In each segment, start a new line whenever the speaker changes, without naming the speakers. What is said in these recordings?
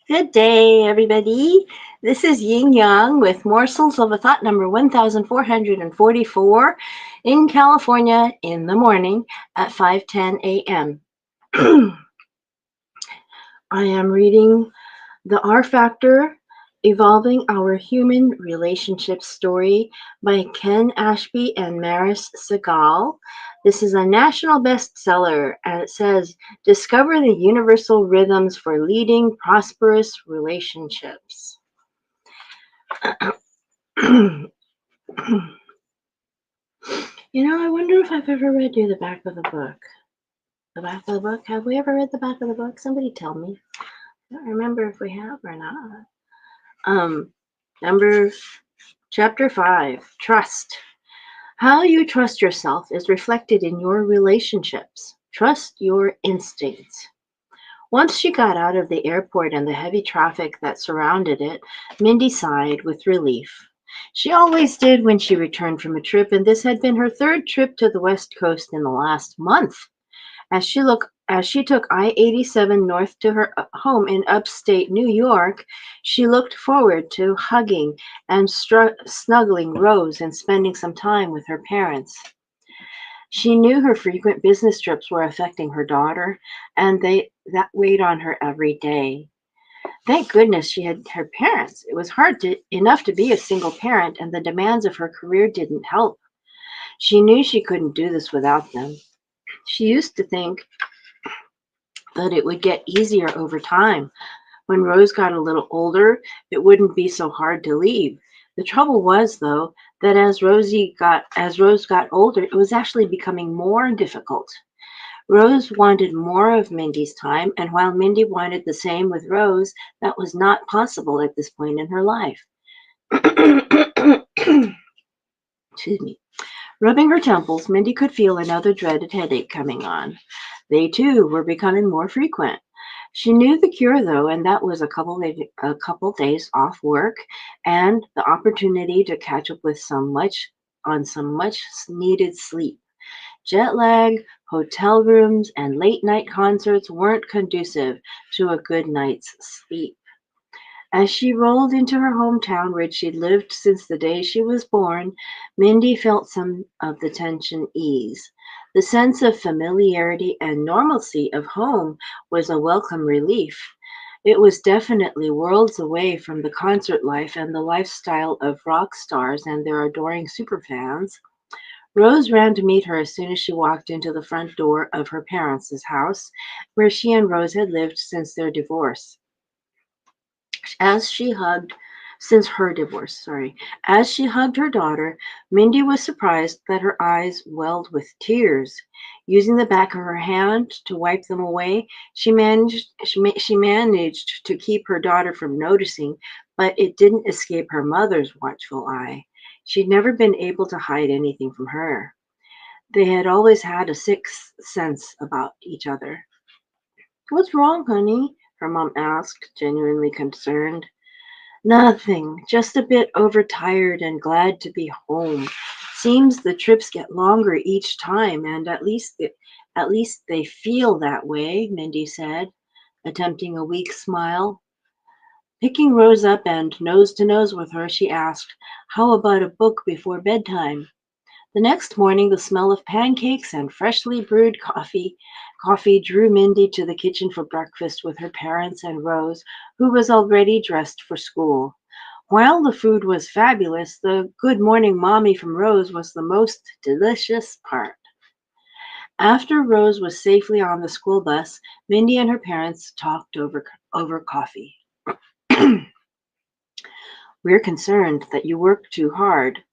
Good day, everybody. This is Yin Yang with Morsels of a Thought number 1444 in California in the morning at 5:10 a.m. I am reading The R Factor Evolving Our Human Relationship Story by Ken Ashby and Maris Segal. This is a national bestseller and it says, Discover the universal rhythms for leading prosperous relationships. I wonder if I've ever read you the back of the book. The back of the book? Have we ever read the back of the book? Somebody tell me. I don't remember if we have or not. Number Chapter 5, Trust. How you trust yourself is reflected in your relationships. Trust your instincts. Once she got out of the airport and the heavy traffic that surrounded it, Mindy sighed with relief. She always did when she returned from a trip, and this had been her third trip to the West Coast in the last month. As she took I-87 north to her home in upstate New York, she looked forward to hugging and snuggling Rose and spending some time with her parents. She knew her frequent business trips were affecting her daughter, and that weighed on her every day. Thank goodness she had her parents. It was enough to be a single parent, and the demands of her career didn't help. She knew she couldn't do this without them. She used to think that it would get easier over time. When Rose got a little older, it wouldn't be so hard to leave. The trouble was, though, that as Rose got older, it was actually becoming more difficult. Rose wanted more of Mindy's time, and while Mindy wanted the same with Rose, that was not possible at this point in her life. Excuse me. Rubbing her temples, Mindy could feel another dreaded headache coming on. They, too, were becoming more frequent. She knew the cure, though, and that was a couple days off work and the opportunity to catch up with some much needed sleep. Jet lag, hotel rooms, and late night concerts weren't conducive to a good night's sleep. As she rolled into her hometown where she'd lived since the day she was born, Mindy felt some of the tension ease. The sense of familiarity and normalcy of home was a welcome relief. It was definitely worlds away from the concert life and the lifestyle of rock stars and their adoring superfans. Rose ran to meet her as soon as she walked into the front door of her parents' house, where she and Rose had lived since their divorce. As she hugged since her divorce, sorry. As she hugged her daughter, Mindy was surprised that her eyes welled with tears. Using the back of her hand to wipe them away, she managed to keep her daughter from noticing, but it didn't escape her mother's watchful eye. She'd never been able to hide anything from her. They had always had a sixth sense about each other. What's wrong, honey? Her mom asked, genuinely concerned. Nothing, just a bit overtired and glad to be home. Seems the trips get longer each time, and at least they feel that way, Mindy said, attempting a weak smile. Picking Rose up and nose to nose with her, she asked, How about a book before bedtime? The next morning, the smell of pancakes and freshly brewed coffee drew Mindy to the kitchen for breakfast with her parents and Rose, who was already dressed for school. While the food was fabulous, the good morning mommy from Rose was the most delicious part. After Rose was safely on the school bus, Mindy and her parents talked over coffee. We're concerned that you work too hard.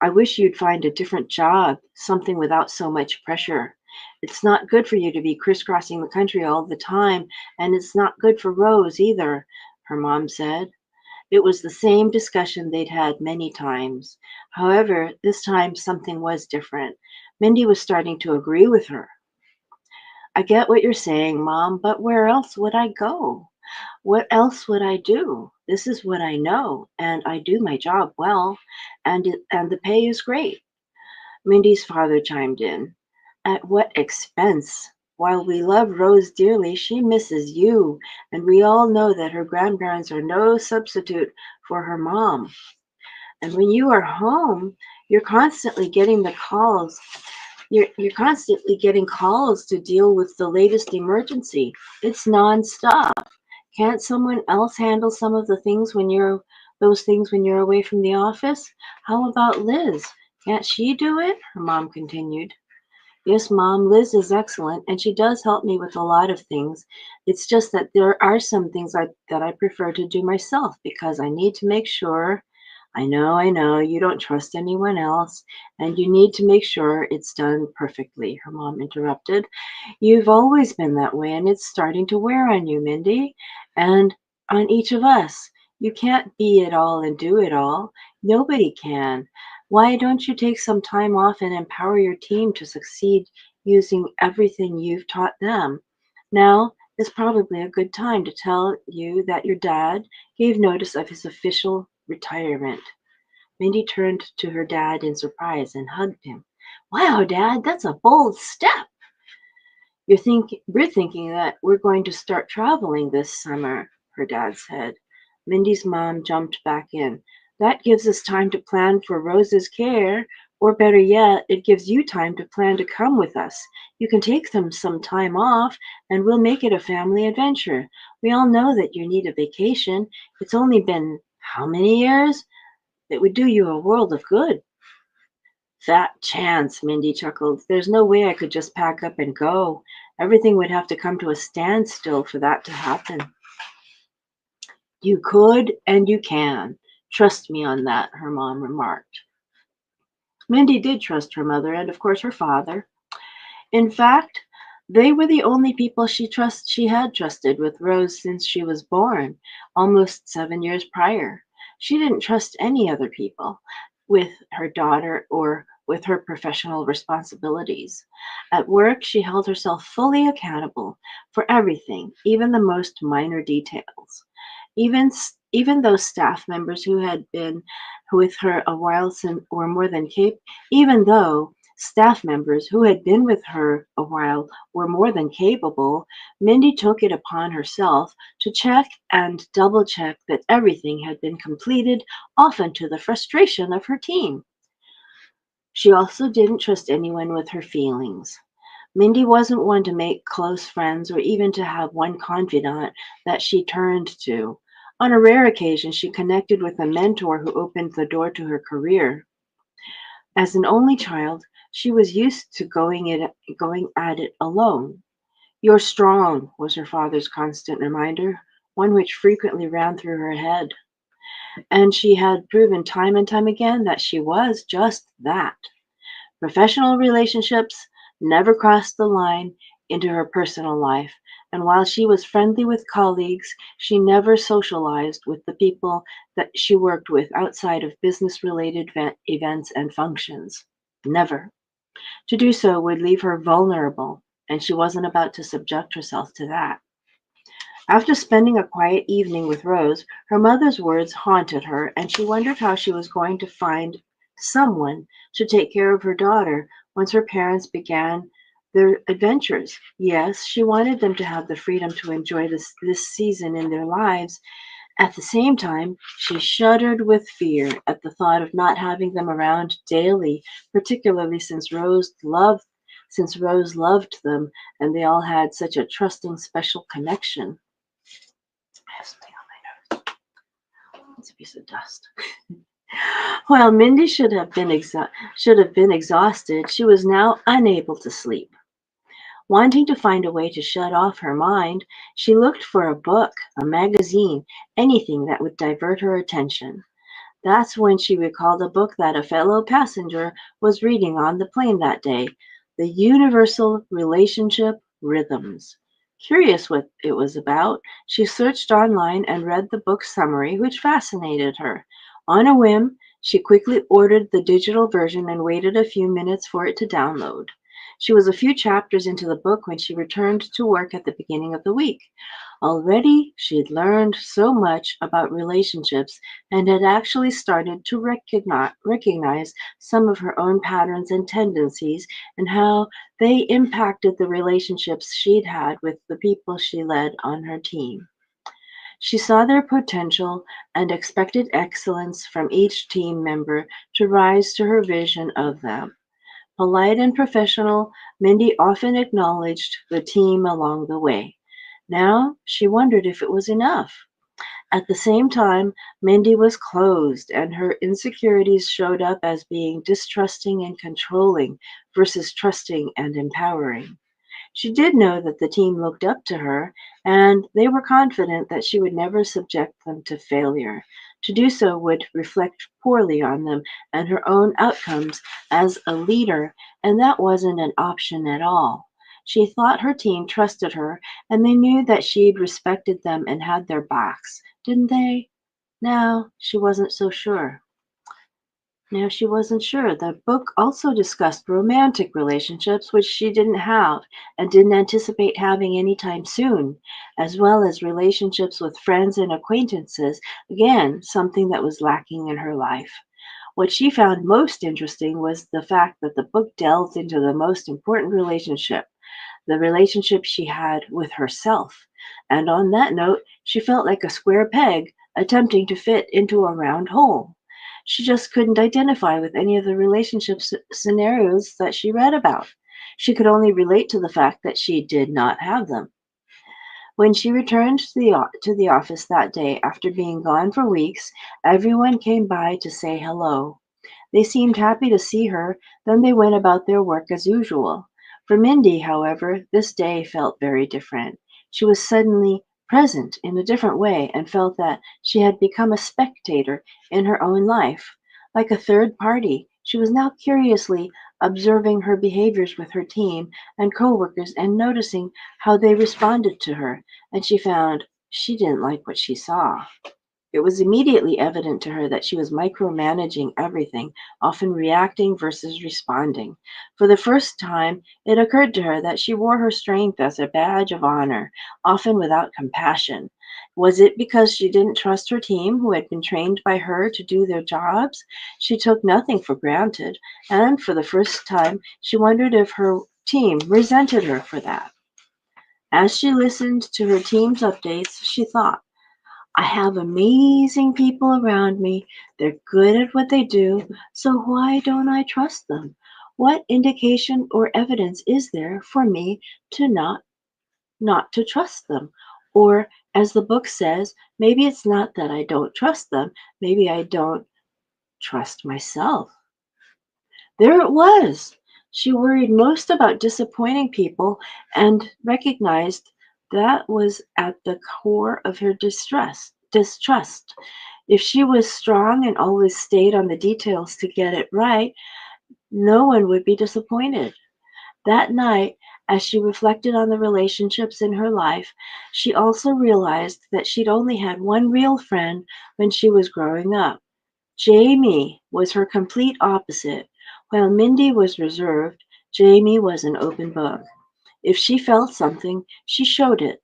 I wish you'd find a different job, something without so much pressure. It's not good for you to be crisscrossing the country all the time, and it's not good for Rose either, her mom said. It was the same discussion they'd had many times. However, this time something was different. Mindy was starting to agree with her. I get what you're saying, Mom, but where else would I go? What else would I do? This is what I know, and I do my job well, and the pay is great. Mindy's father chimed in. At what expense? While we love Rose dearly, she misses you, and we all know that her grandparents are no substitute for her mom. And when you are home, you're constantly getting the calls. You're constantly getting calls to deal with the latest emergency. It's nonstop. Can't someone else handle some of the things when you're those things when you're away from the office? How about Liz? Can't she do it? Her mom continued. Yes, Mom, Liz is excellent, and she does help me with a lot of things. It's just that there are some things that I prefer to do myself because I need to make sure. I know, you don't trust anyone else, and you need to make sure it's done perfectly, her mom interrupted. You've always been that way, and it's starting to wear on you, Mindy, and on each of us. You can't be it all and do it all. Nobody can. Why don't you take some time off and empower your team to succeed using everything you've taught them? Now is probably a good time to tell you that your dad gave notice of his official retirement. Mindy turned to her dad in surprise and hugged him. Wow, Dad, that's a bold step. We're thinking that we're going to start traveling this summer, her dad said. Mindy's mom jumped back in. That gives us time to plan for Rose's care, or better yet, it gives you time to plan to come with us. You can take some time off, and we'll make it a family adventure. We all know that you need a vacation. It's only been how many years? It would do you a world of good. Fat chance, Mindy chuckled. There's no way I could just pack up and go. Everything would have to come to a standstill for that to happen. You could and you can. Trust me on that, her mom remarked. Mindy did trust her mother and, of course, her father. In fact, they were the only people she had trusted with Rose since she was born, almost 7 years prior. She didn't trust any other people with her daughter or with her professional responsibilities. At work, she held herself fully accountable for everything, even the most minor details. Even those staff members who had been with her a while since or more than even though staff members who had been with her a while were more than capable, Mindy took it upon herself to check and double check that everything had been completed, often to the frustration of her team. She also didn't trust anyone with her feelings. Mindy wasn't one to make close friends or even to have one confidant that she turned to. On a rare occasion, she connected with a mentor who opened the door to her career. As an only child, she was used to going at it alone. You're strong, was her father's constant reminder, one which frequently ran through her head. And she had proven time and time again that she was just that. Professional relationships never crossed the line into her personal life, and while she was friendly with colleagues, she never socialized with the people that she worked with outside of business related events and functions. Never. To do so would leave her vulnerable, and she wasn't about to subject herself to that. After spending a quiet evening with Rose, her mother's words haunted her, and she wondered how she was going to find someone to take care of her daughter once her parents began their adventures. Yes, she wanted them to have the freedom to enjoy this season in their lives. At the same time, she shuddered with fear at the thought of not having them around daily, particularly since Rose loved them and they all had such a trusting special connection. I have something on my nose. It's a piece of dust. While Mindy should have been exhausted, she was now unable to sleep. Wanting to find a way to shut off her mind, she looked for a book, a magazine, anything that would divert her attention. That's when she recalled a book that a fellow passenger was reading on the plane that day, The Universal Relationship Rhythms. Curious what it was about, she searched online and read the book's summary, which fascinated her. On a whim, she quickly ordered the digital version and waited a few minutes for it to download. She was a few chapters into the book when she returned to work at the beginning of the week. Already, she'd learned so much about relationships and had actually started to recognize some of her own patterns and tendencies and how they impacted the relationships she'd had with the people she led on her team. She saw their potential and expected excellence from each team member to rise to her vision of them. Polite and professional, Mindy often acknowledged the team along the way. Now she wondered if it was enough. At the same time, Mindy was closed, and her insecurities showed up as being distrusting and controlling versus trusting and empowering. She did know that the team looked up to her, and they were confident that she would never subject them to failure. To do so would reflect poorly on them and her own outcomes as a leader, and that wasn't an option at all. She thought her team trusted her, and they knew that she'd respected them and had their backs, didn't they? Now she wasn't so sure. Now she wasn't sure. The book also discussed romantic relationships, which she didn't have and didn't anticipate having anytime soon, as well as relationships with friends and acquaintances, again, something that was lacking in her life. What she found most interesting was the fact that the book delved into the most important relationship, the relationship she had with herself. And on that note, she felt like a square peg attempting to fit into a round hole. She just couldn't identify with any of the relationship scenarios that she read about. She could only relate to the fact that she did not have them. When she returned to the office that day after being gone for weeks, everyone came by to say hello. They seemed happy to see her, then they went about their work as usual. For Mindy, however, this day felt very different. She was suddenly present in a different way and felt that she had become a spectator in her own life. Like a third party, she was now curiously observing her behaviors with her team and coworkers and noticing how they responded to her, and she found she didn't like what she saw. It was immediately evident to her that she was micromanaging everything, often reacting versus responding. For the first time, it occurred to her that she wore her strength as a badge of honor, often without compassion. Was it because she didn't trust her team, who had been trained by her to do their jobs? She took nothing for granted, and for the first time, she wondered if her team resented her for that. As she listened to her team's updates, she thought, I have amazing people around me. They're good at what they do, so why don't I trust them? What indication or evidence is there for me to not to trust them? Or as the book says, maybe it's not that I don't trust them, maybe I don't trust myself. There it was. She worried most about disappointing people and recognized that was at the core of her distrust. If she was strong and always stayed on the details to get it right, no one would be disappointed. That night, as she reflected on the relationships in her life, she also realized that she'd only had one real friend when she was growing up. Jamie was her complete opposite. While Mindy was reserved, Jamie was an open book. If she felt something, she showed it.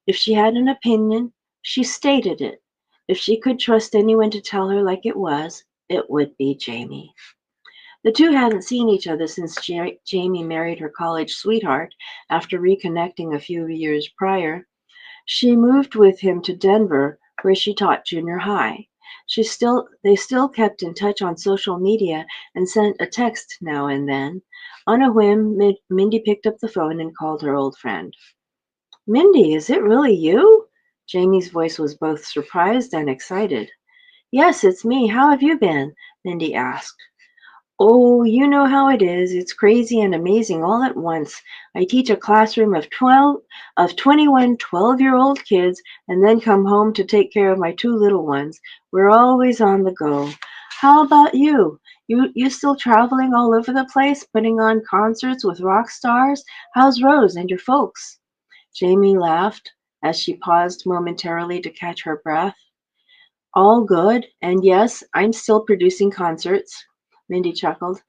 If she had an opinion, she stated it. If she could trust anyone to tell her like it was, it would be Jamie. The two hadn't seen each other since Jamie married her college sweetheart after reconnecting a few years prior. She moved with him to Denver, where she taught junior high. They still kept in touch on social media and sent a text now and then. On a whim, Mindy picked up the phone and called her old friend. Mindy, is it really you? Jamie's voice was both surprised and excited. Yes, it's me. How have you been? Mindy asked. Oh, you know how it is. It's crazy and amazing all at once. I teach a classroom of 21 12-year-old kids and then come home to take care of my two little ones. We're always on the go. How about you? You still traveling all over the place, putting on concerts with rock stars? How's Rose and your folks? Jamie laughed as she paused momentarily to catch her breath. All good, and yes, I'm still producing concerts. Mindy chuckled.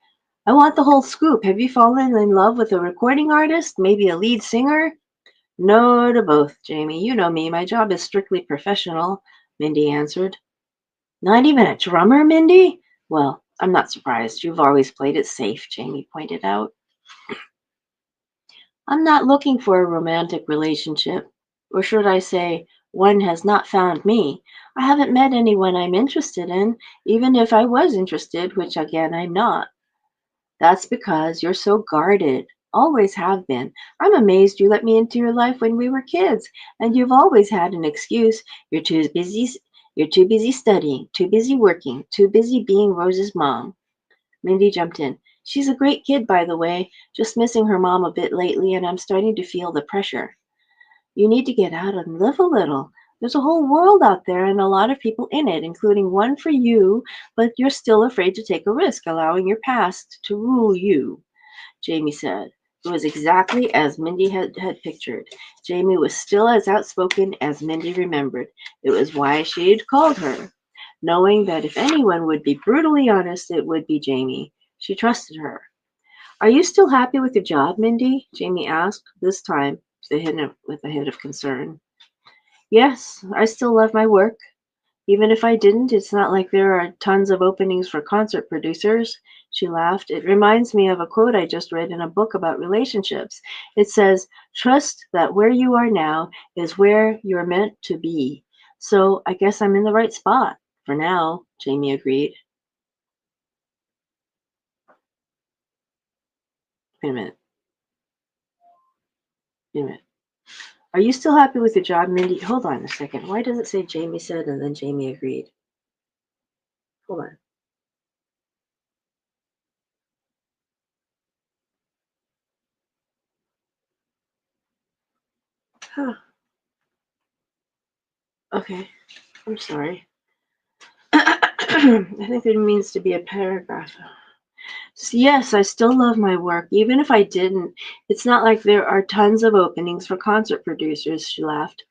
I want the whole scoop. Have you fallen in love with a recording artist? Maybe a lead singer? No to both, Jamie. You know me. My job is strictly professional, Mindy answered. Not even a drummer, Mindy? Well, I'm not surprised. You've always played it safe, Jamie pointed out. I'm not looking for a romantic relationship. Or should I say, one has not found me. I haven't met anyone I'm interested in, even if I was interested, which again I'm not. That's because you're so guarded. Always have been. I'm amazed you let me into your life when we were kids, and you've always had an excuse. You're too busy studying, too busy working, too busy being Rose's mom. Mindy jumped in. She's a great kid, by the way, just missing her mom a bit lately, and I'm starting to feel the pressure. You need to get out and live a little. There's a whole world out there and a lot of people in it, including one for you, but you're still afraid to take a risk, allowing your past to rule you, Jamie said. It was exactly as Mindy had pictured. Jamie was still as outspoken as Mindy remembered. It was why she'd called her, knowing that if anyone would be brutally honest, it would be Jamie. She trusted her. Are you still happy with your job, Mindy? Jamie asked, this time with a hint of concern. Yes, I still love my work. Even if I didn't, it's not like there are tons of openings for concert producers. She laughed. It reminds me of a quote I just read in a book about relationships. It says, trust that where you are now is where you're meant to be. So I guess I'm in the right spot for now, Jamie agreed. Wait a minute. Wait a minute. Are you still happy with your job, Mindy? Hold on a second. Why does it say Jamie said and then Jamie agreed? Hold on. Huh. Okay. I'm sorry. I think there needs to be a paragraph. Yes, I still love my work, even if I didn't. It's not like there are tons of openings for concert producers, she laughed.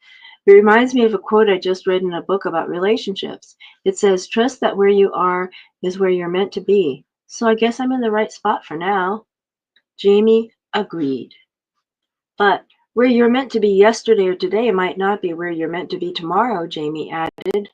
It reminds me of a quote I just read in a book about relationships. It says, trust that where you are is where you're meant to be. So I guess I'm in the right spot for now. Jamie agreed. But where you're meant to be yesterday or today might not be where you're meant to be tomorrow, Jamie added.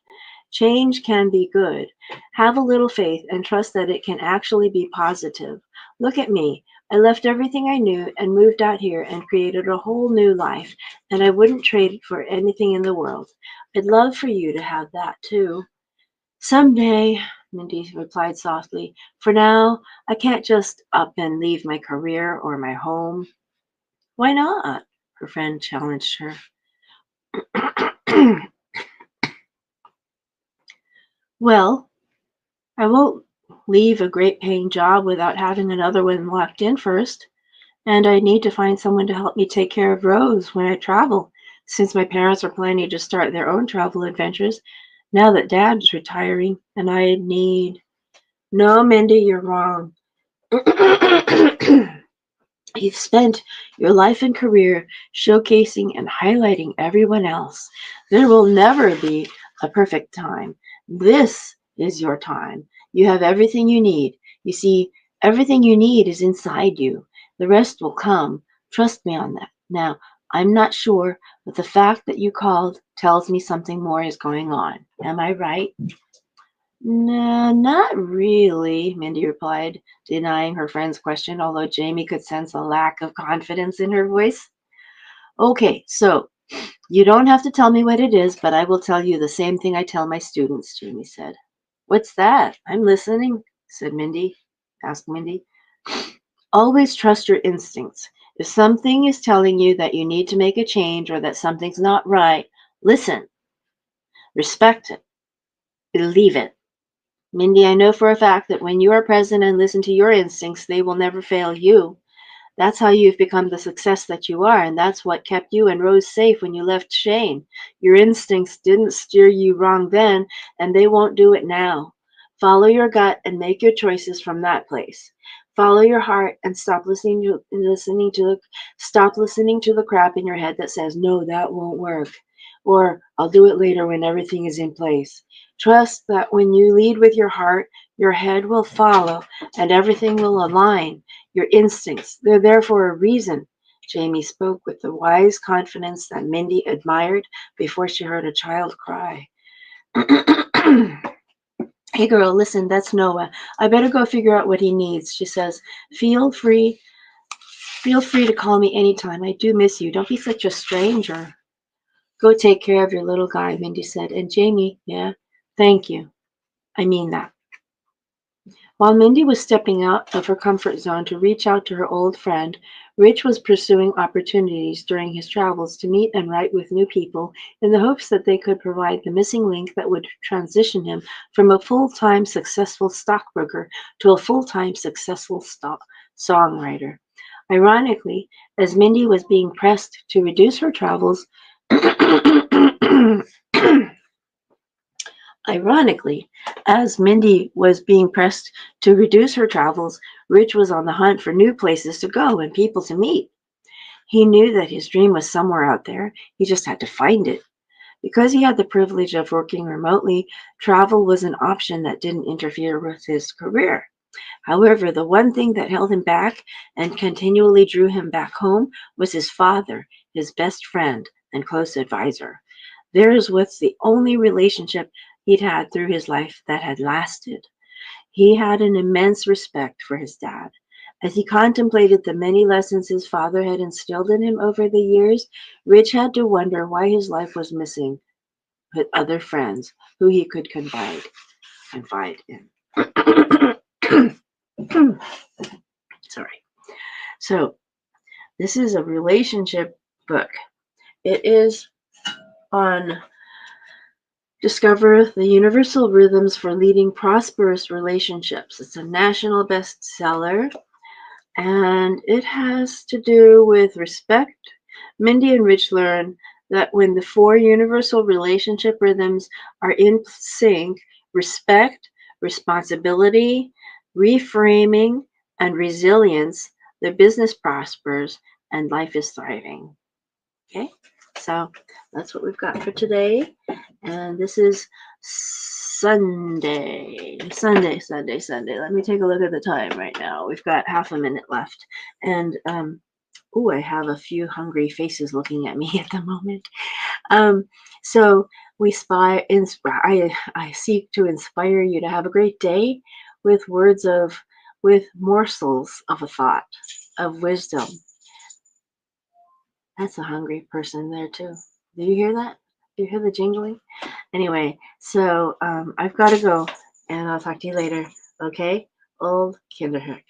Change can be good. Have a little faith and trust that it can actually be positive. Look at me. I left everything I knew and moved out here and created a whole new life, and I wouldn't trade it for anything in the world. I'd love for you to have that too. Someday, Mindy replied softly. For now, I can't just up and leave my career or my home. Why not? Her friend challenged her. Well, I won't leave a great paying job without having another one locked in first, and I need to find someone to help me take care of Rose when I travel, since my parents are planning to start their own travel adventures now that Dad's retiring, and I need. No, Mindy, you're wrong. You've spent your life and career showcasing and highlighting everyone else. There will never be a perfect time. This is your time. You have everything you need. You see, everything you need is inside you. The rest will come. Trust me on that. Now, I'm not sure, but the fact that you called tells me something more is going on. Am I right? No, not really, Mindy replied, denying her friend's question, although Jamie could sense a lack of confidence in her voice. Okay, so you don't have to tell me what it is, but I will tell you the same thing I tell my students, Jamie said. What's that? I'm listening, said Mindy. Asked Mindy. Always trust your instincts. If something is telling you that you need to make a change or that something's not right, listen, respect it, believe it. Mindy, I know for a fact that when you are present and listen to your instincts, they will never fail you. That's how you've become the success that you are, and that's what kept you and Rose safe when you left Shane. Your instincts didn't steer you wrong then, and they won't do it now. Follow your gut and make your choices from that place. Follow your heart and stop listening to the crap in your head that says, no, that won't work. Or I'll do it later when everything is in place. Trust that when you lead with your heart, your head will follow and everything will align. Your instincts, they're there for a reason. Jamie spoke with the wise confidence that Mindy admired before she heard a child cry. Hey girl, listen, that's Noah. I better go figure out what he needs, she says. Feel free feel free to call me anytime. I do miss you. Don't be such a stranger. Go take care of your little guy, Mindy said. And Jamie, yeah, thank you. I mean that. While Mindy was stepping out of her comfort zone to reach out to her old friend, Rich was pursuing opportunities during his travels to meet and write with new people in the hopes that they could provide the missing link that would transition him from a full-time successful stockbroker to a full-time successful songwriter. Ironically, as Mindy was being pressed to reduce her travels, Ironically, as Mindy was being pressed to reduce her travels, Rich was on the hunt for new places to go and people to meet. He knew that his dream was somewhere out there. He just had to find it. Because he had the privilege of working remotely, travel was an option that didn't interfere with his career. However, the one thing that held him back and continually drew him back home was his father, his best friend and close advisor. Theirs was the only relationship he'd had through his life that had lasted. He had an immense respect for his dad. As he contemplated the many lessons his father had instilled in him over the years, Rich had to wonder why his life was missing with other friends who he could confide in. Sorry. So, this is a relationship book. It is on Discover the Universal Rhythms for Leading Prosperous Relationships. It's a national bestseller and it has to do with respect. Mindy and Rich learn that when the four universal relationship rhythms are in sync, respect, responsibility, reframing, and resilience, the business prospers and life is thriving. Okay, so that's what we've got for today. And this is Sunday. Let me take a look at the time right now. We've got half a minute left. And, I have a few hungry faces looking at me at the moment. Um, so I seek to inspire you to have a great day with with morsels of a thought, of wisdom. That's a hungry person there too. Do you hear that? Do you hear the jingling? Anyway, so I've got to go, and I'll talk to you later. Okay, old Kinderhook.